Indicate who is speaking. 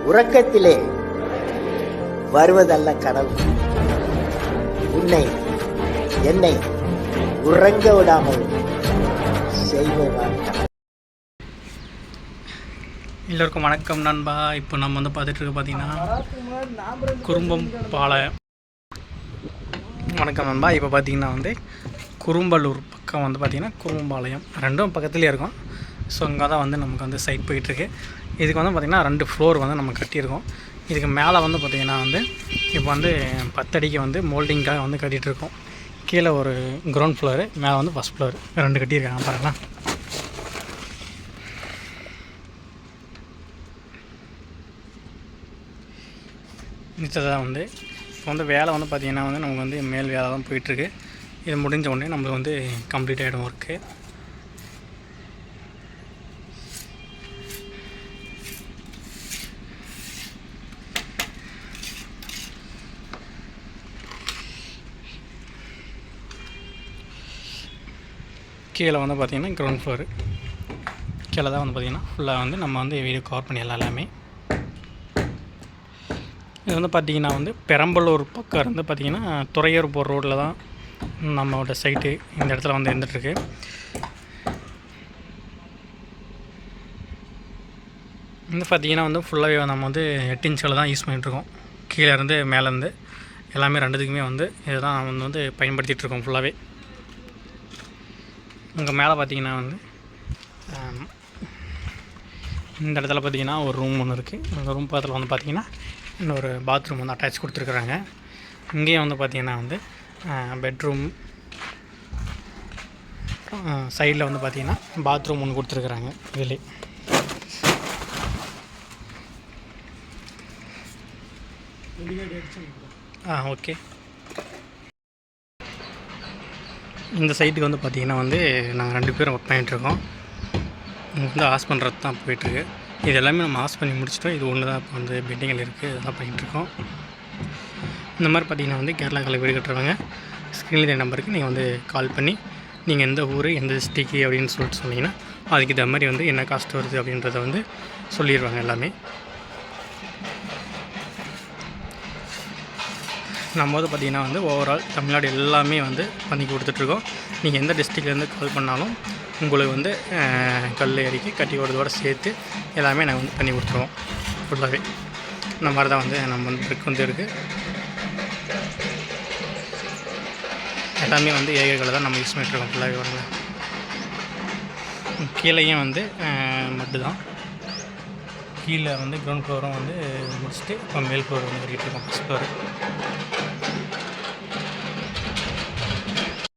Speaker 1: உறக்கத்திலே வருவதல்ல கனவு, என்னை உறங்க விடாமல் செய்வதுதான்.
Speaker 2: எல்லோருக்கும் வணக்கம் நண்பா. இப்போ நம்ம வந்து பார்த்துட்டு இருக்க பார்த்தீங்கன்னா குறும்பம்பாளையம். வணக்கம் நண்பா. இப்போ பார்த்தீங்கன்னா வந்து குறும்பலூர் பக்கம் வந்து பார்த்திங்கன்னா குறும்பம்பாளையம் ரெண்டும் பக்கத்துலேயே இருக்கும். ஸோ அங்கே தான் வந்து நமக்கு வந்து சைட் போயிட்டுருக்கு. இதுக்கு வந்து பார்த்திங்கன்னா 2 ஃப்ளோர் வந்து நம்ம கட்டியிருக்கோம். இதுக்கு மேலே வந்து பார்த்திங்கன்னா வந்து இப்போ வந்து 10 அடிக்கு வந்து மோல்டிங்காக வந்து கட்டிகிட்ருக்கோம். கீழே ஒரு கிரவுண்ட் ஃப்ளோரு, மேலே வந்து ஃபஸ்ட் ஃப்ளோர் 2 கட்டியிருக்காங்க பாருங்களேன். தான் வந்து இப்போ வந்து வேலை வந்து பார்த்திங்கன்னா வந்து நமக்கு வந்து மேல் வேலை தான் போயிட்டுருக்கு. இது முடிஞ்ச உடனே நம்மளுக்கு வந்து கம்ப்ளீட் ஆகிடும் ஒர்க்கு. கீழே வந்து பார்த்திங்கன்னா கிரவுண்ட் ஃப்ளோரு, கீழே தான் வந்து பார்த்திங்கன்னா ஃபுல்லாக வந்து நம்ம வந்து வீடியோ கவர் பண்ணிடலாம் எல்லாமே. இது வந்து பார்த்திங்கன்னா வந்து பெரம்பலூர் பக்கம் இருந்து பார்த்திங்கன்னா துறையூர் போகிற ரோட்டில் தான் நம்மளோட சைட்டு இந்த இடத்துல வந்து இருந்துகிட்ருக்கு. வந்து பார்த்திங்கன்னா வந்து ஃபுல்லாகவே நம்ம வந்து 8 இன்ச்சில் தான் யூஸ் பண்ணிகிட்ருக்கோம். கீழேருந்து மேலேருந்து எல்லாமே 2த்துக்குமே வந்து இதை தான் நம்ம வந்து பயன்படுத்திகிட்ருக்கோம் ஃபுல்லாகவே. இங்கே மேலே பார்த்திங்கன்னா வந்து இந்த இடத்துல பார்த்திங்கன்னா ஒரு ரூம் ஒன்று இருக்குது. அந்த ரூம் பக்கத்தில் வந்து பார்த்திங்கன்னா இன்னொரு பாத்ரூம் வந்து அட்டாச் கொடுத்துருக்குறாங்க. இங்கேயும் வந்து பார்த்திங்கன்னா வந்து பெட்ரூம், சைடில் வந்து பார்த்திங்கன்னா பாத்ரூம் ஒன்று கொடுத்துருக்குறாங்க. இதிலே ஓகே. இந்த சைட்டுக்கு வந்து பார்த்திங்கன்னா வந்து நாங்கள் 2 பேரும் ஒர்க் பண்ணிகிட்ருக்கோம். இங்கே வந்து ஆஸ் பண்ணுறது தான் போயிட்டுருக்கு. இது எல்லாமே நம்ம ஆஸ் பண்ணி முடிச்சிட்டோம். இது ஒன்று தான் இப்போ வந்து பெண்டிங்கில் இருக்குது. இதெல்லாம் பண்ணிகிட்ருக்கோம். இந்த மாதிரி பார்த்திங்கன்னா வந்து கேரளாவில் வீடு கட்டுறவங்க ஸ்க்ரீனில் நம்பருக்கு நீங்கள் வந்து கால் பண்ணி நீங்கள் எந்த ஊர் எந்த டிஸ்ட்ரிக்ட் அப்படின்னு சொல்லிட்டு சொன்னீங்கன்னா அதுக்கு இந்த மாதிரி வந்து என்ன காஸ்ட் வருது அப்படின்றத வந்து சொல்லிடுவாங்க எல்லாமே. நம்ம வந்து பார்த்திங்கன்னா வந்து ஓவரால் தமிழ்நாடு எல்லாமே வந்து பண்ணி கொடுத்துட்ருக்கோம். நீங்கள் எந்த டிஸ்ட்ரிக்ட்லேருந்து கால் பண்ணாலும் உங்களுக்கு வந்து கல் அடிக்கி கட்டி கொடுத்தோட சேர்த்து எல்லாமே நாங்கள் வந்து பண்ணி கொடுத்துருவோம் ஃபுல்லாகவே. இந்த மாதிரி தான் வந்து நம்ம வந்து ட்ரிக் வந்து இருக்குது. எல்லாமே வந்து ஏகர்களை தான் நம்ம யூஸ் பண்ணிட்டுருக்கோம் ஃபுல்லாகவே. வரல கீழேயும் வந்து மட்டு தான். கீழே வந்து கிரவுண்ட் ஃப்ளோரும் வந்து முடிச்சுட்டு இப்போ மேல் ஃப்ளோர் வந்து கட்டிகிட்ருக்கோம். First floor